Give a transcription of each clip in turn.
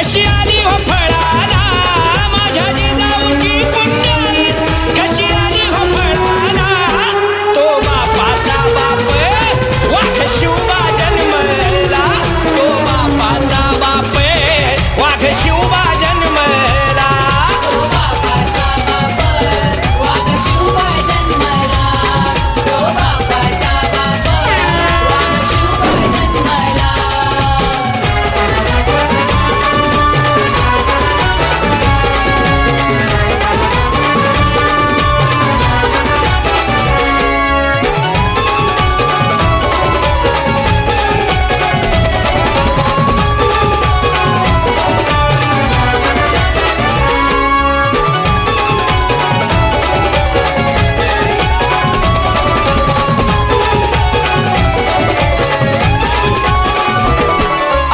कशी आली हो फळाला माझ्या जिजाऊची पुण्याई कशी आली हो फळाला तो बापाचा बाप वाघ शिवबा जन्मला तो बापाचा बाप वाघ शिवबा जन्मला तो बापाचा बाप वाघ शिवबा जन्मला तो बापाचा बाप वाघ शिवबा जन्मला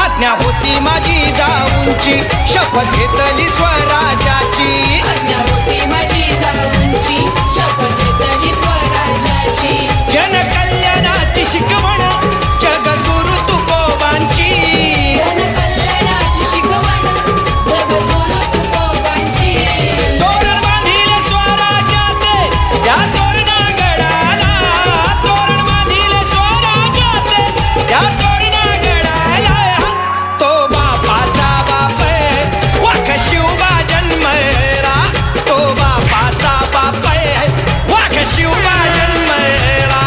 आज्ञा होती माझी जाऊंची शपथ घेतली स्वराज्याची आज्ञा होती माझी जाऊंची शपथ घेतली स्वराज्याची जनकल्याणाची शिकवण जगद्गुरु तुकोबांची जनकल्याणाची शिकवण जगद्गुरु तुकोबांची तोरण बांधिले स्वराज्याचे त्या तोरणागडाला तोरण बांधिले स्वराज्याचे त्या तोरणागडाला तो बापाचा बाप वाघ शिवबा जन्मला तो बापाचा बाप वाघ शिवबा जन्मला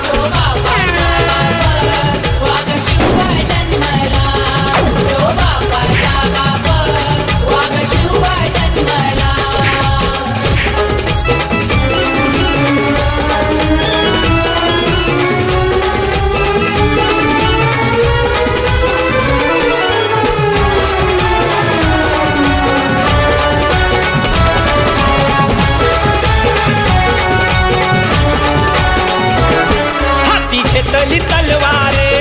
तो बापाचा बाप वाघ शिवबा जन्मला तो बापाचा बाप वाघ शिवबा जन्मला हाती घेतली तलवारे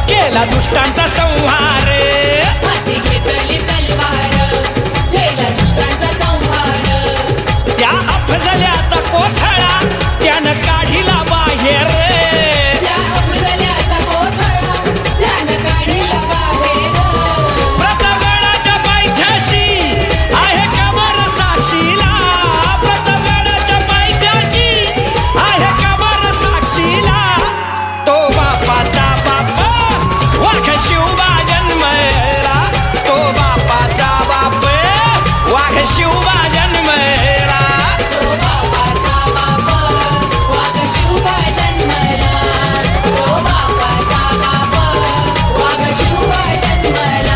केला दुष्टांचा संहार हाती घेतली तलवार केला दुष्टांचा संहार त्या अफजल्याचा कोथळा त्यानं काढिला बाहेर त्या अफजल्याचा कोथळा त्यानं काढिला बाहेर प्रतापगडाच्या पायथ्याशी आहे कबर साक्षीला प्रतापगडाच्या पायथ्याशी आहे कबर साक्षीला तो बापाचा बाप वाघ शिवबा जन्मला तो बापाचा बाप वाघ शिवबा जन्मला तो बापाचा बाप वाघ शिवबा जन्मला तो बापाचा बाप वाघ शिवबा जन्मला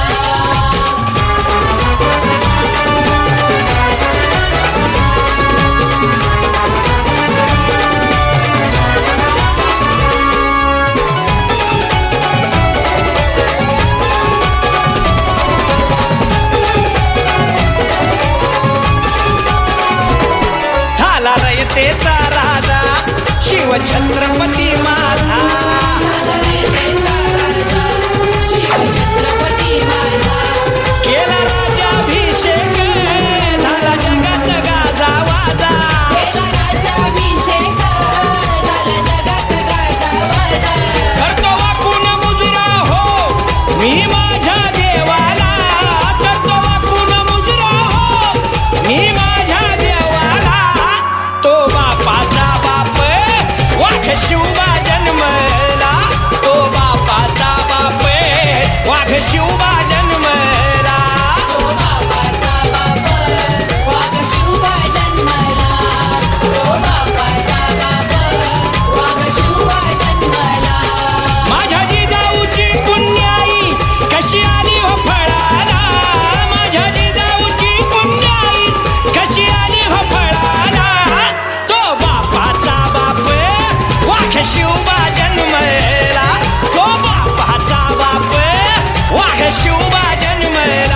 झाला रयतेचा राजा शिवछत्रपती माझा शिवछत्रपती माझा केला राजाभिषेक झाला जगात गाजा वाजा केला राज्याभिषेक झाला जगात गाजावाजा करतो वाकून मुजरा हो मी माझ्या देवाला करतो वाकून मुजरा हो मी माझ्या देवाला तो बापाचा बाप वाघ शिवबा जन्मला तो बापाचा बाप वाघ शिवबा जन्मला तो बापाचा बाप वाघ शिवबा जन्मला तो बापाचा बाप वाघ शिवबा जन्मला माझ्या जिजाऊची पुण्याई कशी आली हो फळाला माझ्या जिजाऊची पुण्याई कशी आली हो फळाला तो बापाचा बाप वाघ शिवबा जन्मला तो बापाचा बाप वाघ शिवबा जन्मला